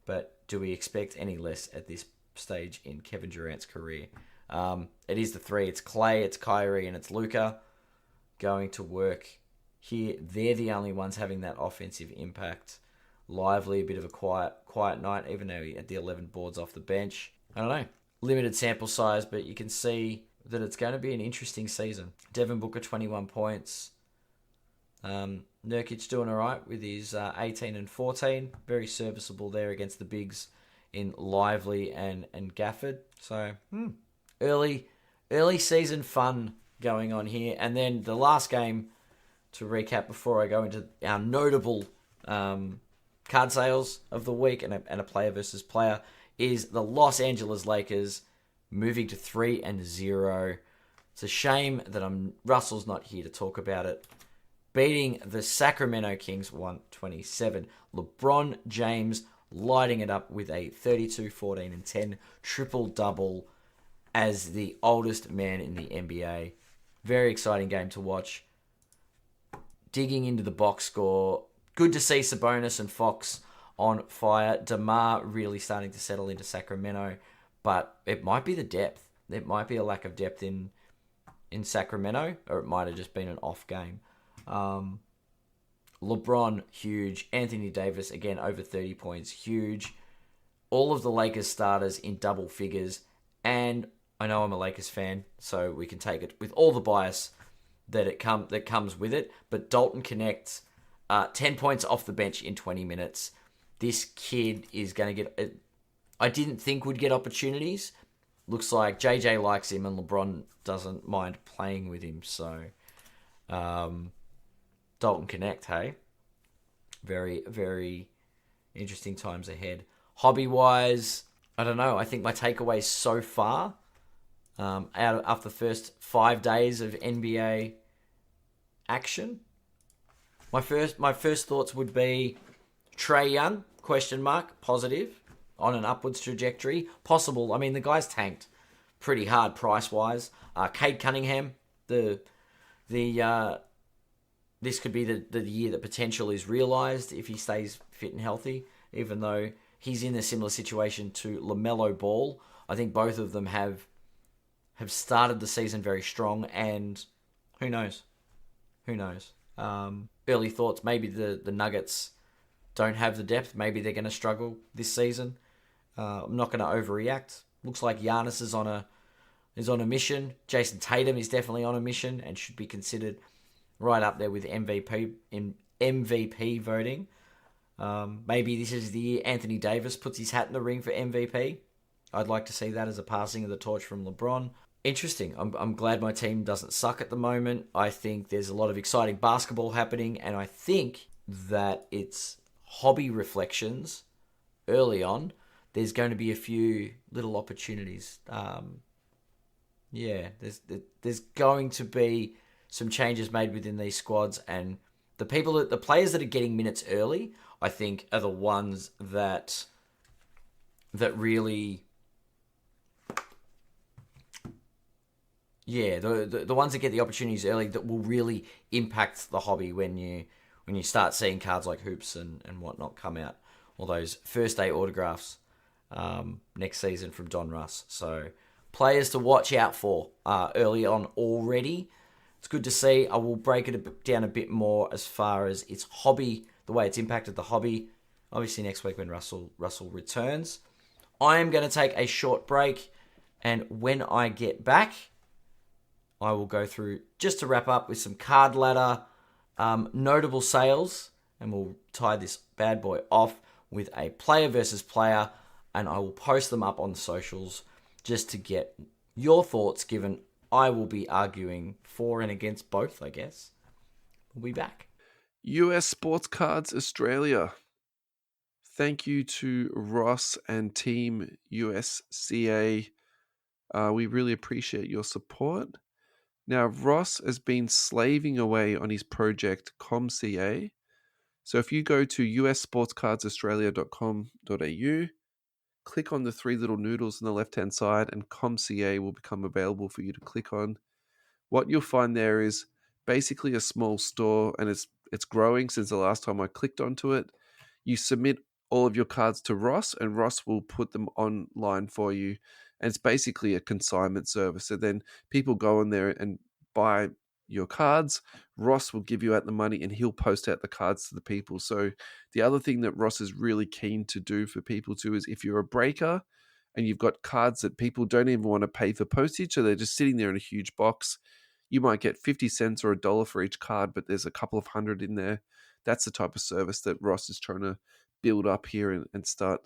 But do we expect any less at this stage in Kevin Durant's career? It is the 3. It's Clay, it's Kyrie, and it's Luka going to work here. They're the only ones having that offensive impact. Lively, a bit of a quiet night, even though he had the 11 boards off the bench. I don't know. Limited sample size, but you can see that it's going to be an interesting season. Devin Booker, 21 points. Nurkic doing all right with his 18 and 14. Very serviceable there against the bigs in Lively and Gafford. So, early season fun going on here. And then the last game, to recap before I go into our notable card sales of the week and a player versus player, is the Los Angeles Lakers moving to 3-0. It's a shame that Russell's not here to talk about it. Beating the Sacramento Kings 127. LeBron James lighting it up with a 32, 14, and 10 triple-double as the oldest man in the NBA. Very exciting game to watch. Digging into the box score. Good to see Sabonis and Fox on fire. DeMar really starting to settle into Sacramento. But it might be the depth. It might be a lack of depth in Sacramento. Or it might have just been an off game. LeBron, huge. Anthony Davis, again, over 30 points, huge. All of the Lakers starters in double figures. And I know I'm a Lakers fan, so we can take it with all the bias that comes with it. But Dalton Connect, 10 points off the bench in 20 minutes. This kid is going to get... I didn't think would get opportunities. Looks like JJ likes him and LeBron doesn't mind playing with him. So... Dalton Connect, hey? Very, very interesting times ahead. Hobby-wise, I don't know. I think my takeaways so far, after the first 5 days of NBA action, my first thoughts would be Trae Young, positive, on an upwards trajectory. Possible. I mean, the guy's tanked pretty hard price-wise. Cade Cunningham, this could be the year that potential is realised if he stays fit and healthy, even though he's in a similar situation to LaMelo Ball. I think both of them have started the season very strong, and who knows? Early thoughts, maybe the Nuggets don't have the depth. Maybe they're going to struggle this season. I'm not going to overreact. Looks like Giannis is on is on a mission. Jason Tatum is definitely on a mission and should be considered right up there with MVP in MVP voting. Maybe this is the year Anthony Davis puts his hat in the ring for MVP. I'd like to see that as a passing of the torch from LeBron. Interesting. I'm glad my team doesn't suck at the moment. I think there's a lot of exciting basketball happening, and I think that it's hobby reflections early on. There's going to be a few little opportunities. There's going to be some changes made within these squads, and the players that are getting minutes early, I think, are the ones that really, the ones that get the opportunities early that will really impact the hobby when you start seeing cards like Hoops and whatnot come out, all those first day autographs next season from Don Russ. So players to watch out for early on already. It's good to see. I will break it down a bit more as far as its hobby, the way it's impacted the hobby, obviously next week when Russell returns. I am going to take a short break, and when I get back, I will go through, just to wrap up, with some card ladder notable sales, and we'll tie this bad boy off with a player versus player, and I will post them up on the socials just to get your thoughts, given I will be arguing for and against both, I guess. We'll be back. US Sports Cards Australia. Thank you to Ross and Team USCA. We really appreciate your support. Now, Ross has been slaving away on his project ComCA. So if you go to ussportscardsaustralia.com.au, click on the three little noodles on the left-hand side, and ComCA will become available for you to click on. What you'll find there is basically a small store, and it's growing since the last time I clicked onto it. You submit all of your cards to Ross, and Ross will put them online for you. And it's basically a consignment service. So then people go in there and buy your cards. Ross will give you out the money, and he'll post out the cards to the people. So the other thing that Ross is really keen to do for people too is, if you're a breaker and you've got cards that people don't even want to pay for postage, so they're just sitting there in a huge box, you might get 50 cents or $1 for each card, but there's a couple of hundred in there. That's the type of service that Ross is trying to build up here and start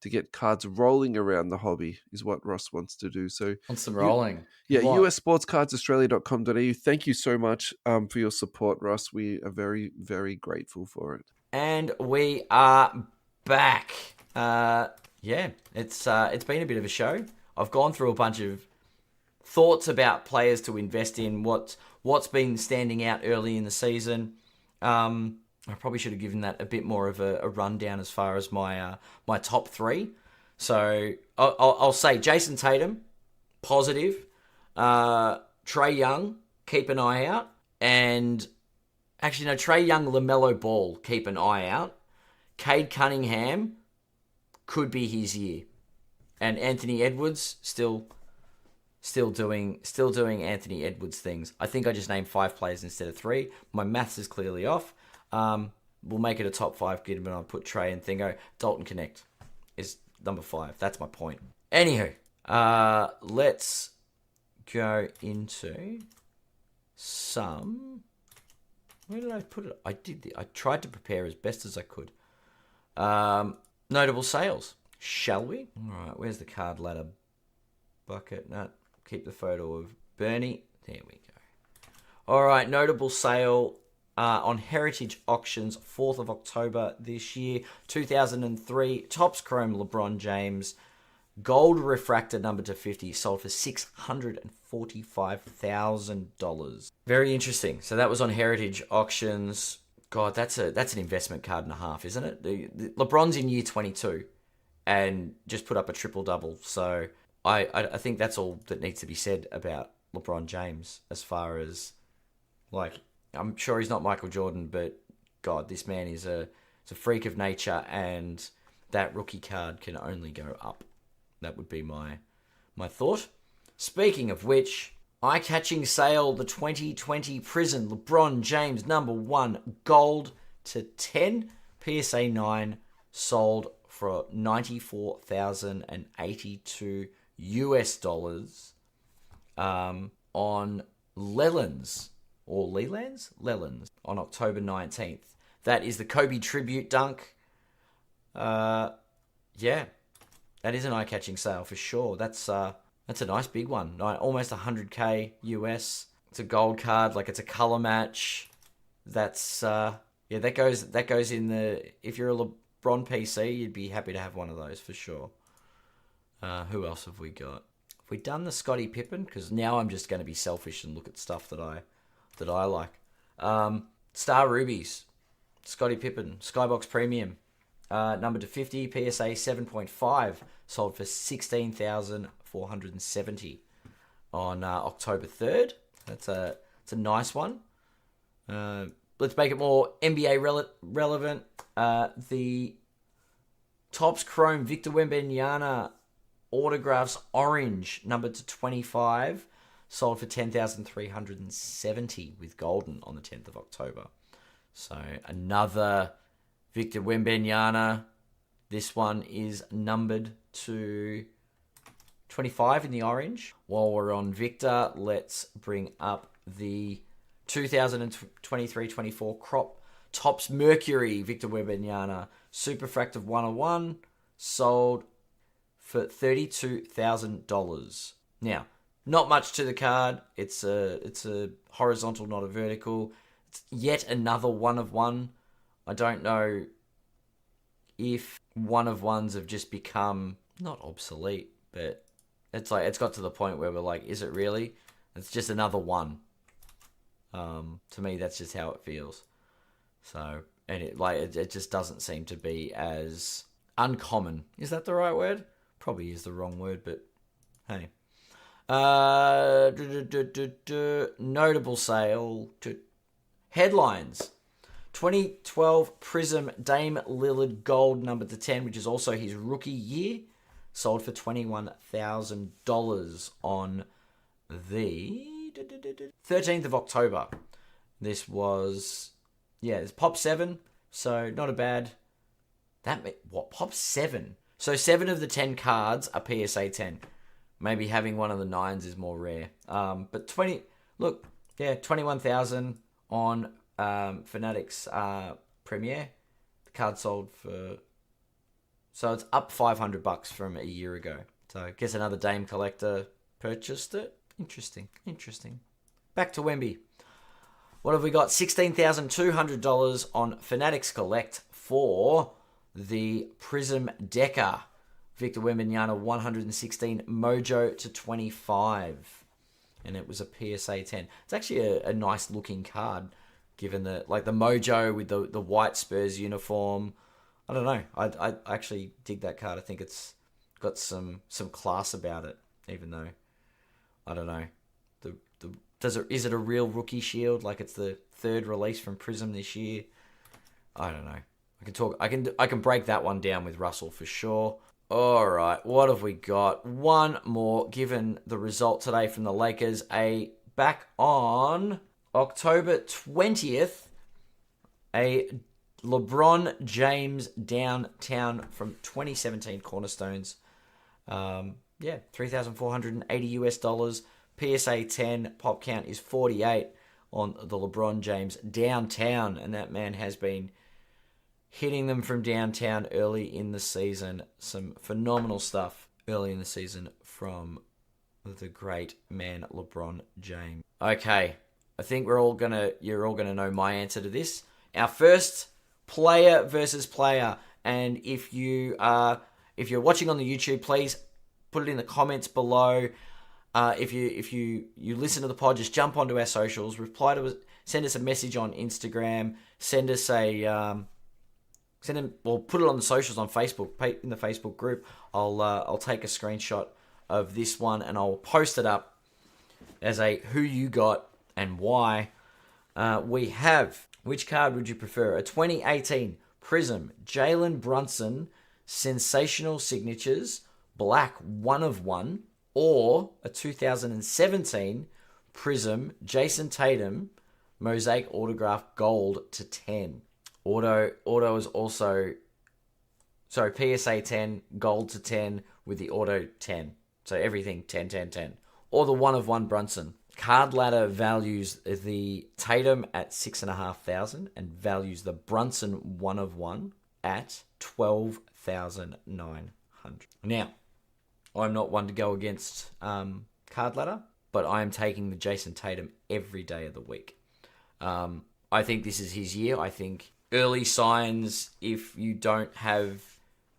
to get cards rolling around the hobby, is what Ross wants to do. So Want some rolling. ussportscardsaustralia.com.au. Thank you so much for your support, Ross. We are very, very grateful for it. And we are back. It's been a bit of a show. I've gone through a bunch of thoughts about players to invest in, what's been standing out early in the season. I probably should have given that a bit more of a rundown as far as my top three. So I'll say Jason Tatum, positive. Trae Young, keep an eye out. And actually, no, Trae Young, LaMelo Ball, keep an eye out. Cade Cunningham, could be his year. And Anthony Edwards, still doing Anthony Edwards things. I think I just named 5 players instead of 3. My maths is clearly off. We'll make it a top 5 given I put Trey and Thankyou. Dalton Connect is number 5. That's my point. Anywho, let's go into some... Where did I put it? I tried to prepare as best as I could. Notable sales. Shall we? All right, where's the card ladder bucket? No, keep the photo of Bernie. There we go. All right, notable sale on Heritage Auctions, 4th of October this year, 2003. Topps Chrome LeBron James. Gold refractor number to 50 sold for $645,000. Very interesting. So that was on Heritage Auctions. God, that's an investment card and a half, isn't it? The LeBron's in year 22 and just put up a triple-double. So I think that's all that needs to be said about LeBron James as far as, like, I'm sure he's not Michael Jordan, but God, this man is a freak of nature, and that rookie card can only go up. That would be my thought. Speaking of which, eye-catching sale, the 2020 Prison LeBron James number 1 gold to 10 PSA 9 sold for $94,082. on Leland's or Leland's? Leland's on October 19th. That is the Kobe tribute dunk. Yeah, that is an eye-catching sale for sure. That's a nice big one. Almost 100k US. It's a gold card, like it's a color match. That's yeah, that goes in the. If you're a LeBron PC, you'd be happy to have one of those for sure. Who else have we got? Have we done the Scottie Pippen? Because now I'm just going to be selfish and look at stuff that I like. Star Rubies, Scottie Pippen, Skybox Premium, number to 50, PSA 7.5, sold for 16,470 on October 3rd. It's a nice one. Let's make it more NBA relevant. The Topps Chrome Victor Wembanyama autographs orange, numbered to 25, sold for 10,370 with golden on the 10th of October. So another Victor Wembanyama. This one is numbered to 25 in the orange. While we're on Victor, let's bring up the 2023-24 crop Topps Mercury Victor Wembanyama Superfractive 101, sold for $32,000. Now, not much to the card. It's a horizontal, not a vertical. It's yet another one of one. I don't know if one of ones have just become not obsolete, but it's got to the point where we're like, is it really? It's just another one. To me, that's just how it feels. So, and it just doesn't seem to be as uncommon. Is that the right word? Probably is the wrong word, but hey. Notable sale to headlines. 2012 Prism Dame Lillard Gold number to 10, which is also his rookie year, sold for $21,000 on the 13th of October. This was, it's Pop 7, so not a bad. Pop 7? So 7 of the 10 cards are PSA 10. Maybe having one of the 9s is more rare. But 21,000 on Fanatics Premiere. The card sold for, so it's up $500 from a year ago. So I guess another Dame collector purchased it. Interesting. Back to Wemby. What have we got? $16,200 on Fanatics Collect for the Prism Decker Victor Wembanyama 116 Mojo to 25. And it was a PSA 10. It's actually a nice looking card, given the Mojo with the white Spurs uniform. I don't know. I actually dig that card. I think it's got some class about it, even though I don't know. Is it a real rookie shield? Like it's the third release from Prism this year? I don't know. I can break that one down with Russell for sure. All right, what have we got? One more, given the result today from the Lakers. Back on October 20th, a LeBron James downtown from 2017 Cornerstones. $3,480 US. PSA 10, pop count is 48 on the LeBron James downtown, and that man has been hitting them from downtown early in the season. Some phenomenal stuff early in the season from the great man LeBron James. Okay, I think you're all gonna know my answer to this. Our first player versus player, and if you're watching on the YouTube, please put it in the comments below. If you listen to the pod, just jump onto our socials, send us a message on Instagram, send us put it on the socials on Facebook, in the Facebook group. I'll take a screenshot of this one and I'll post it up as a who you got and why. We have, which card would you prefer? A 2018 Prism Jalen Brunson Sensational Signatures Black 1 of 1, or a 2017 Prism Jason Tatum Mosaic Autograph Gold to 10. Auto is also, PSA 10, gold to 10 with the auto 10. So everything 10, 10, 10. or the 1 of 1 Brunson. Card ladder values the Tatum at 6,500 and values the Brunson 1 of 1 at 12,900. Now, I'm not one to go against card ladder, but I am taking the Jason Tatum every day of the week. I think this is his year. I think early signs, if you don't have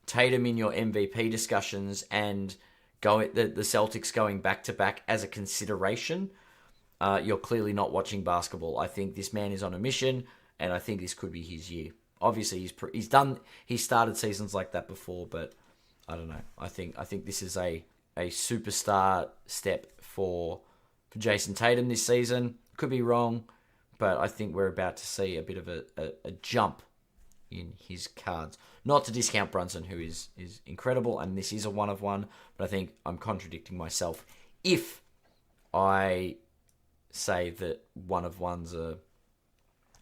Tatum in your MVP discussions and the Celtics going back-to-back as a consideration, you're clearly not watching basketball. I think this man is on a mission, and I think this could be his year. Obviously, he's started seasons like that before, but I don't know. I think this is a superstar step for Jason Tatum this season. Could be wrong, but I think we're about to see a bit of a jump in his cards. Not to discount Brunson, who is incredible, and this is a 1 of 1, but I think I'm contradicting myself if I say that 1 of 1s are,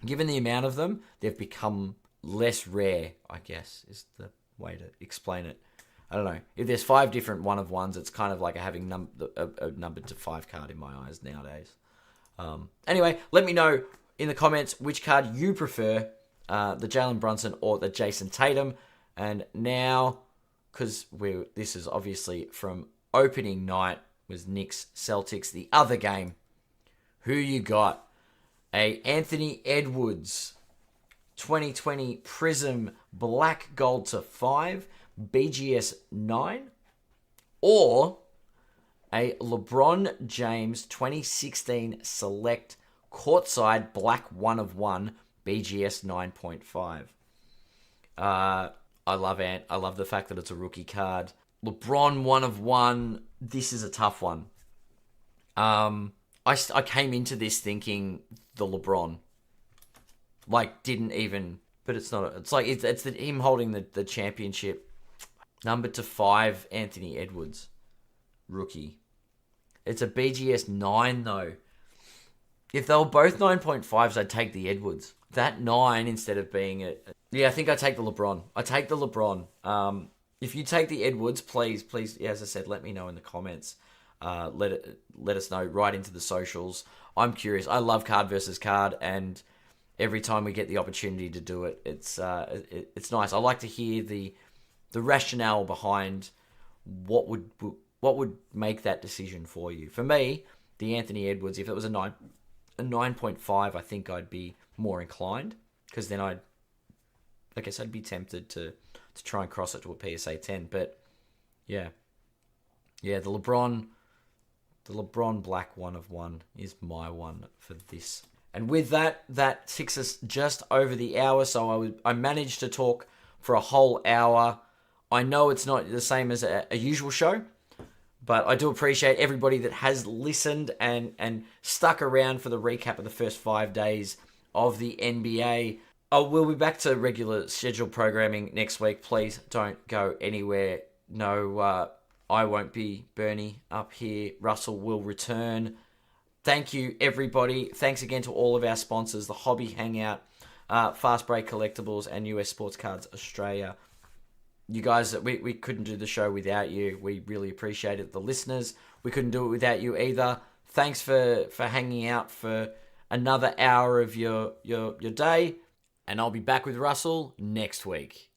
given the amount of them, they've become less rare, I guess, is the way to explain it. I don't know. If there's 5 different 1 of 1s, it's kind of like having a numbered to 5 card in my eyes nowadays. Anyway, let me know in the comments which card you prefer, the Jalen Brunson or the Jason Tatum. And now, because this is obviously from opening night, was Knicks Celtics, the other game. Who you got? A Anthony Edwards 2020 Prism Black Gold to 5, BGS 9, or a LeBron James 2016 Select Courtside Black 1 of 1, BGS 9.5. I love Ant. I love the fact that it's a rookie card. LeBron 1 of 1. This is a tough one. I came into this thinking the LeBron. Didn't even... But it's not... It's like it's him holding the championship. Number to 5, Anthony Edwards. Rookie. It's a BGS 9, though. If they were both 9.5s, I'd take the Edwards. That 9 instead of being a... Yeah, I think I take the LeBron. I take the LeBron. If you take the Edwards, please, as I said, let me know in the comments. Let us know right into the socials. I'm curious. I love card versus card, and every time we get the opportunity to do it, it's nice. I like to hear the rationale behind what would make that decision for you. For me, the Anthony Edwards, if it was a 9.5, I think I'd be more inclined, because then I'd be tempted to try and cross it to a PSA 10. But yeah, the LeBron Black 1 of 1 is my one for this. And with that takes us just over the hour. So I managed to talk for a whole hour. I know it's not the same as a usual show, but I do appreciate everybody that has listened and stuck around for the recap of the first 5 days of the NBA. We'll be back to regular scheduled programming next week. Please don't go anywhere. No, I won't be Bernie up here. Russell will return. Thank you, everybody. Thanks again to all of our sponsors, the Hobby Hangout, Fast Break Collectibles, and US Sports Cards Australia. You guys, we couldn't do the show without you. We really appreciate it. The listeners, we couldn't do it without you either. Thanks for hanging out for another hour of your day. And I'll be back with Russell next week.